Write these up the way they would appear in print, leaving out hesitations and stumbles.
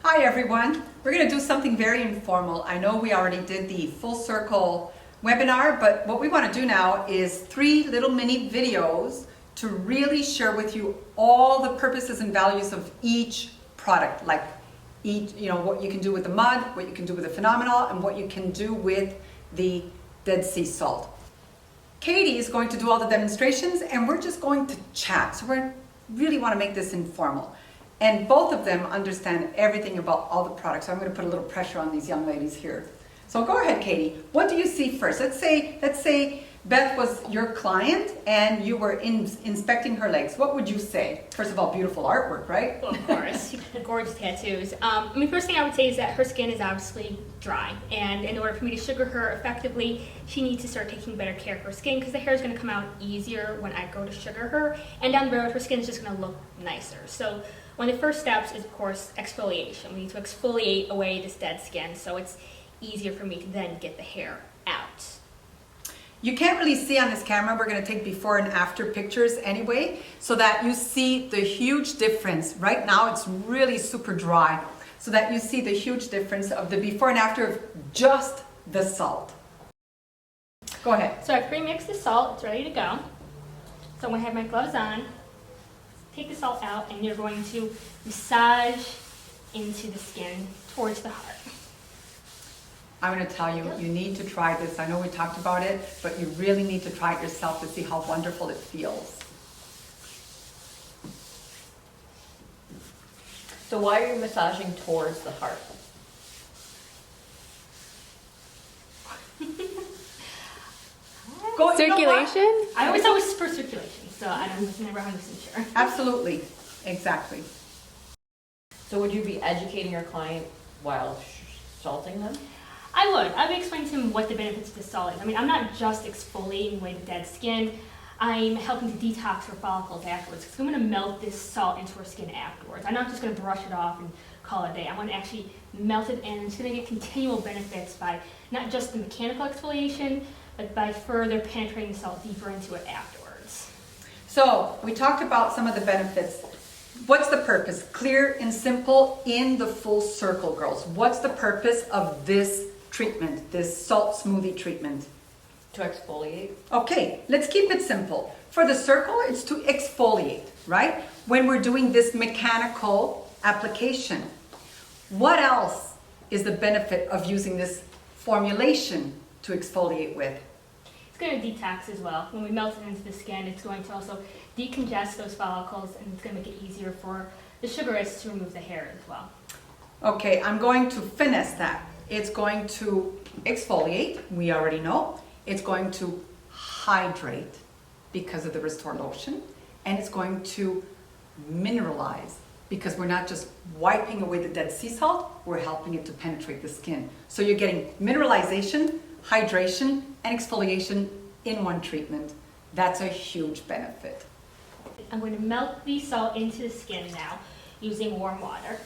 Hi everyone, we're going to do something very informal. I know we already did the full circle webinar, but what we want to do now is 3 little mini videos to really share with you all the purposes and values of each product, like what you can do with the mud, what you can do with the phenomenal, and what you can do with the Dead Sea salt. Katie is going to do all the demonstrations and we're just going to chat. So we really want to make this informal. And both of them understand everything about all the products. So I'm going to put a little pressure on these young ladies here. So go ahead, Katie. What do you see first? Let's say Beth was your client and you were inspecting her legs. What would you say? First of all, beautiful artwork, right? Well, of course. Gorgeous tattoos. First thing I would say is that her skin is obviously dry. And in order for me to sugar her effectively, she needs to start taking better care of her skin because the hair is going to come out easier when I go to sugar her. And down the road, her skin is just going to look nicer. So one of the first steps is, of course, exfoliation. We need to exfoliate away this dead skin so it's easier for me to then get the hair out. You can't really see on this camera. We're going to take before and after pictures anyway, so that you see the huge difference. Right now it's really super dry, so that you see the huge difference of the before and after of just the salt. Go ahead. So I've pre-mixed the salt. It's ready to go. So I'm going to have my gloves on. Take the salt out and you're going to massage into the skin towards the heart. I'm going to tell you, you need to try this. I know we talked about it, but you really need to try it yourself to see how wonderful it feels. So why are you massaging towards the heart? Circulation? I always thought it was for circulation, so I was never 100% sure. Absolutely. Exactly. So would you be educating your client while salting them? I would. I would explain to him what the benefits of the salt is. I'm not just exfoliating away the dead skin. I'm helping to detox her follicles afterwards because I'm going to melt this salt into her skin afterwards. I'm not just going to brush it off and call it a day. I want to actually melt it in. It's going to get continual benefits by not just the mechanical exfoliation, but by further penetrating the salt deeper into it afterwards. So we talked about some of the benefits. What's the purpose? Clear and simple in the full circle, girls. What's the purpose of this treatment, this salt smoothie treatment? To exfoliate? Okay, let's keep it simple. For the circle, it's to exfoliate, right? When we're doing this mechanical application. What else is the benefit of using this formulation to exfoliate with? It's going to detox as well. When we melt it into the skin, it's going to also decongest those follicles and it's going to make it easier for the sugarists to remove the hair as well. Okay, I'm going to finesse that. It's going to exfoliate, we already know. It's going to hydrate because of the Restore Lotion. And it's going to mineralize because we're not just wiping away the Dead Sea salt, we're helping it to penetrate the skin. So you're getting mineralization, hydration, and exfoliation in one treatment. That's a huge benefit. I'm going to melt the salt into the skin now using warm water.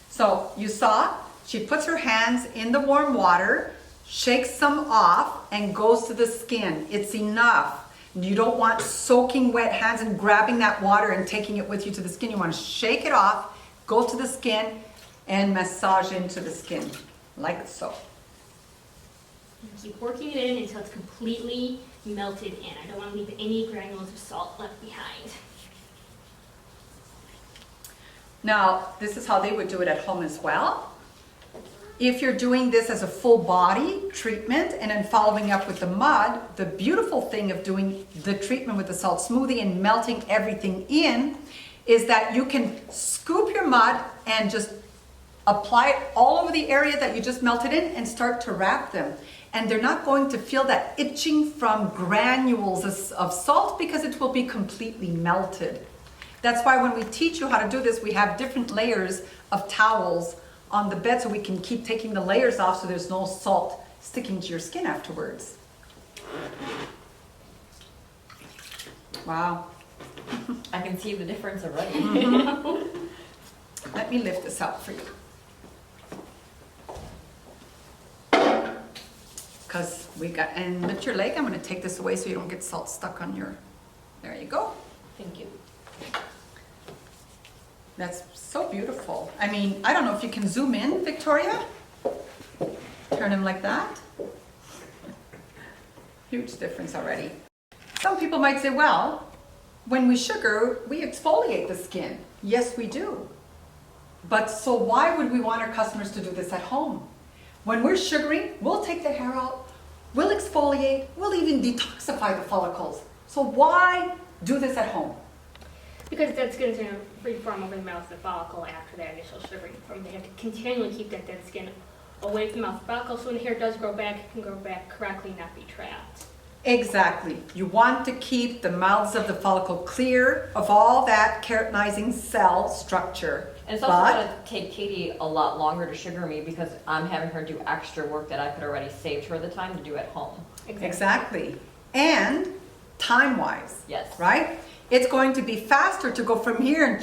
So you saw, she puts her hands in the warm water, shakes some off, and goes to the skin. It's enough. You don't want soaking wet hands and grabbing that water and taking it with you to the skin. You want to shake it off, go to the skin, and massage into the skin, like so. And keep working it in until it's completely melted in. I don't want to leave any granules of salt left behind. Now, this is how they would do it at home as well. If you're doing this as a full body treatment and then following up with the mud, the beautiful thing of doing the treatment with the salt smoothie and melting everything in is that you can scoop your mud and just apply it all over the area that you just melted in and start to wrap them. And they're not going to feel that itching from granules of salt because it will be completely melted. That's why when we teach you how to do this, we have different layers of towels on the bed so we can keep taking the layers off so there's no salt sticking to your skin afterwards. Wow. I can see the difference already. Let me lift this up for you. Because we got, and lift your leg. I'm going to take this away so you don't get salt stuck on your, there you go. Thank you. That's so beautiful. I mean, I don't know if you can zoom in, Victoria. Turn him like that. Huge difference already. Some people might say, well, when we sugar, we exfoliate the skin. Yes, we do. But so why would we want our customers to do this at home? When we're sugaring, we'll take the hair out, we'll exfoliate, we'll even detoxify the follicles. So why do this at home? Because dead skin is going to reform over the mouth of the follicle after that initial sugaring form. They have to continually keep that dead skin away from the mouth of the follicle, so when the hair does grow back, it can grow back correctly, not be trapped. Exactly. You want to keep the mouths of the follicle clear of all that keratinizing cell structure. And it's also going to take Katie a lot longer to sugar me because I'm having her do extra work that I could already saved her the time to do at home. Exactly. And time-wise. Yes. Right? It's going to be faster to go from here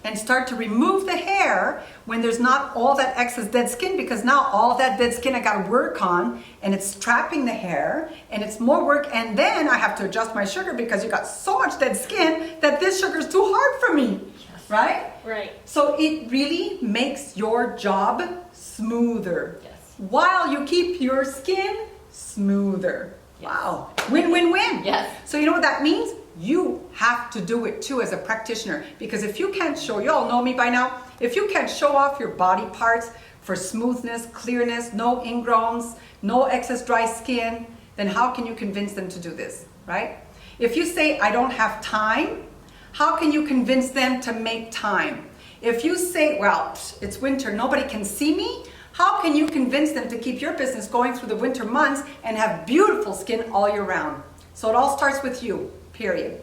and start to remove the hair when there's not all that excess dead skin, because now all of that dead skin I got to work on, and it's trapping the hair, and it's more work, and then I have to adjust my sugar because you got so much dead skin that this sugar is too hard for me. Yes. Right? Right. So it really makes your job smoother. Yes. While you keep your skin smoother. Yes. Wow. Win, win, win. Yes. So you know what that means? You have to do it too as a practitioner, because if you can't show, you all know me by now, if you can't show off your body parts for smoothness, clearness, no ingrowns, no excess dry skin, then how can you convince them to do this, right? If you say, I don't have time, how can you convince them to make time? If you say, well, it's winter, nobody can see me, how can you convince them to keep your business going through the winter months and have beautiful skin all year round? So it all starts with you. Period.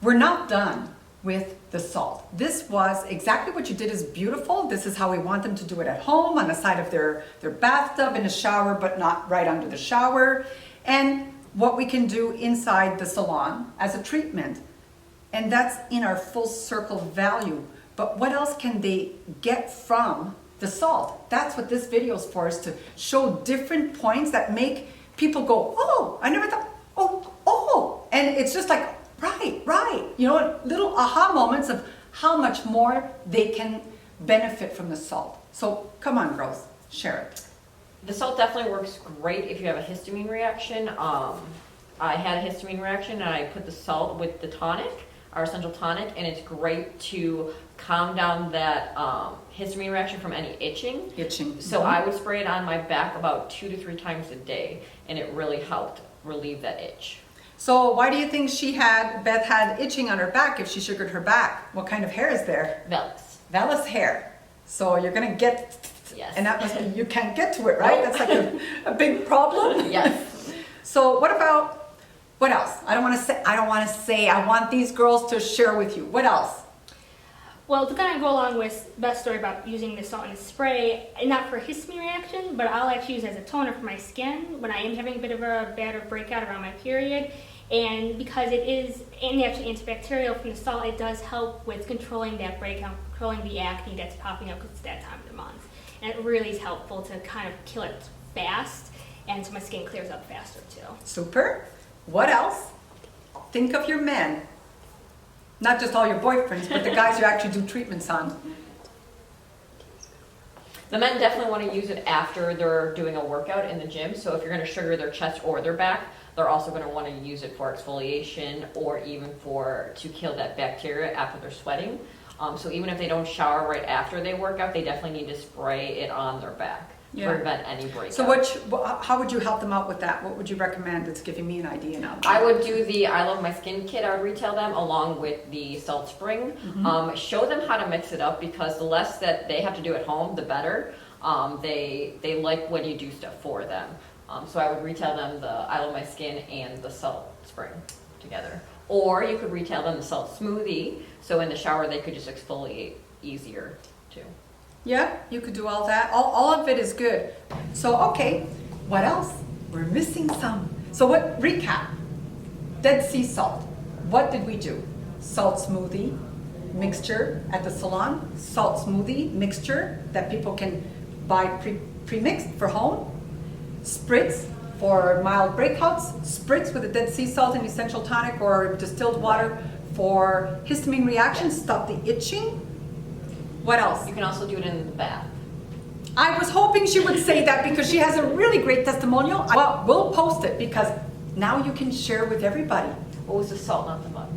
We're not done with the salt. This was exactly what you did is beautiful. This is how we want them to do it at home, on the side of their bathtub, in a shower, but not right under the shower. And what we can do inside the salon as a treatment. And that's in our full circle value. But what else can they get from the salt? That's what this video is for, is to show different points that make people go, oh, I never thought, oh. And it's just like, right. You know, little aha moments of how much more they can benefit from the salt. So come on, girls, share it. The salt definitely works great if you have a histamine reaction. I had a histamine reaction and I put the salt with the tonic, our essential tonic, and it's great to calm down that histamine reaction from any itching. So I would spray it on my back about 2 to 3 times a day, and it really helped relieve that itch. So why do you think Beth had itching on her back if she sugared her back? What kind of hair is there? Vellus hair. So you're gonna get, yes. And that must be, you can't get to it, right? That's like a big problem. Yes. So what else? I want these girls to share with you. What else? Well, to kind of go along with Beth's story about using the salt in a spray, not for a histamine reaction, but I'll actually use it as a toner for my skin when I am having a bit of a bad or breakout around my period. And because it is actually antibacterial from the salt, it does help with controlling that breakout, controlling the acne that's popping up because it's that time of the month. And it really is helpful to kind of kill it fast, and so my skin clears up faster too. Super. What else? Think of your men. Not just all your boyfriends, but the guys you actually do treatments on. The men definitely want to use it after they're doing a workout in the gym. So if you're going to sugar their chest or their back, they're also going to want to use it for exfoliation or even to kill that bacteria after they're sweating. So even if they don't shower right after they work out, they definitely need to spray it on their back to prevent any breakout. So how would you help them out with that? What would you recommend? It's giving me an idea now. I would do the I Love My Skin kit. I would retail them along with the salt spring. Mm-hmm. Show them how to mix it up, because the less that they have to do at home, the better. They like when you do stuff for them. So I would retail them the I Love My Skin and the salt spring together. Or you could retail them the salt smoothie, so in the shower they could just exfoliate easier too. Yeah, you could do all that. All of it is good. So, okay, what else? We're missing some. So recap. Dead sea salt. What did we do? Salt smoothie mixture at the salon. Salt smoothie mixture that people can buy pre-mixed for home. Spritz for mild breakouts. Spritz with a dead sea salt and essential tonic or distilled water for histamine reactions. Stop the itching. What else? You can also do it in the bath. I was hoping she would say that because she has a really great testimonial. Well, we'll post it because now you can share with everybody. What was the salt, not the mud?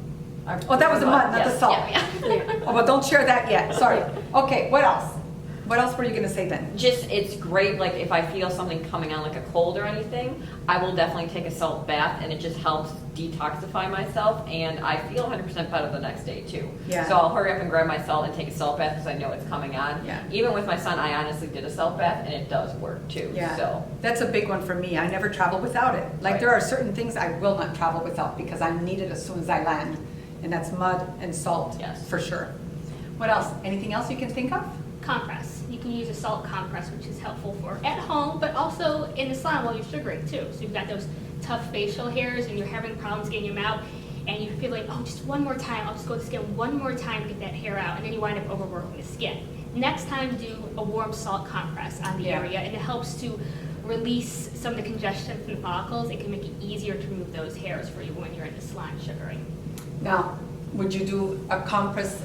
Oh, that was the mud, not the Yes, salt. yeah. Oh, well, don't share that yet. Sorry. Okay, what else? What else were you going to say then? Just, it's great, like if I feel something coming on, like a cold or anything, I will definitely take a salt bath, and it just helps detoxify myself, and I feel 100% better the next day too. Yeah. So I'll hurry up and grab my salt and take a salt bath because I know it's coming on. Yeah. Even with my son, I honestly did a salt bath, and it does work too. Yeah, So that's a big one for me. I never travel without it. Like Right. there are certain things I will not travel without because I need it as soon as I land. And that's mud and salt, Yes. for sure. What else? Anything else you can think of? Compress. You can use a salt compress, which is helpful for at home, but also in the salon while you're sugaring too. So you've got those tough facial hairs and you're having problems getting them out, and you feel like, oh, just one more time, I'll just go to the skin one more time to get that hair out, and then you wind up overworking the skin. Next time, do a warm salt compress on the Yeah. area, and it helps to release some of the congestion from the follicles. It can make it easier to remove those hairs for you when you're in the salon sugaring. Now, would you do a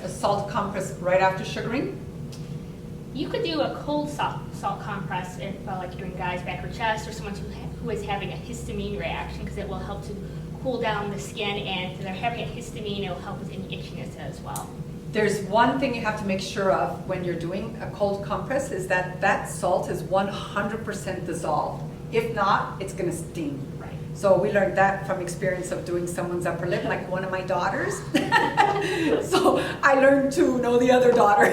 salt compress right after sugaring? You could do a cold salt compress if, like, you're doing guy's back or chest, or someone who is having a histamine reaction, because it will help to cool down the skin, and if they're having a histamine, it will help with any itchiness as well. There's one thing you have to make sure of when you're doing a cold compress is that that salt is 100% dissolved. If not, it's going to sting. Right. So we learned that from experience of doing someone's upper lip, like one of my daughters. So I learned to know the other daughter.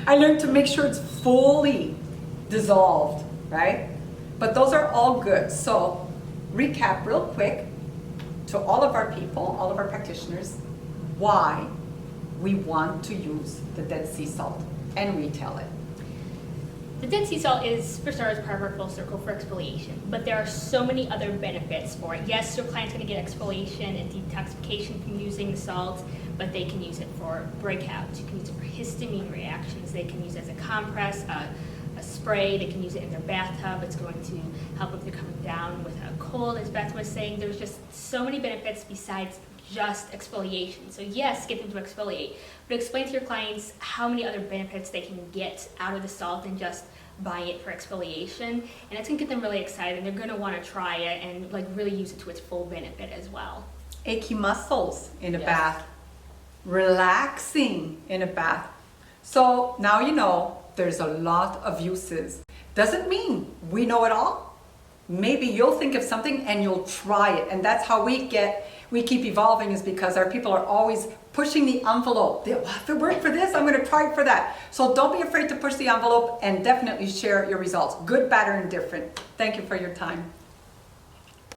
I learned to make sure it's fully dissolved, right? But those are all good. So recap real quick to all of our people, all of our practitioners, why we want to use the Dead Sea salt and retail it. The Dead Sea salt is, for starters, part of our full circle for exfoliation, but there are so many other benefits for it. Yes, your client's going to get exfoliation and detoxification from using the salt, but they can use it for breakouts. You can use it for histamine reactions. They can use it as a compress, a spray. They can use it in their bathtub. It's going to help if they're coming down with a cold, as Beth was saying. There's just so many benefits besides just exfoliation. So yes, get them to exfoliate, but explain to your clients how many other benefits they can get out of the salt than just buying it for exfoliation, and it's going to get them really excited, and they're going to want to try it and like really use it to its full benefit as well. Achy muscles in a Yes. bath, relaxing in a bath. So now you know there's a lot of uses. Doesn't mean we know it all. Maybe you'll think of something and you'll try it, and that's how we keep evolving, is because our people are always pushing the envelope. If it worked for this, I'm going to try it for that. So don't be afraid to push the envelope, and definitely share your results, good, bad, or indifferent. Thank you for your time.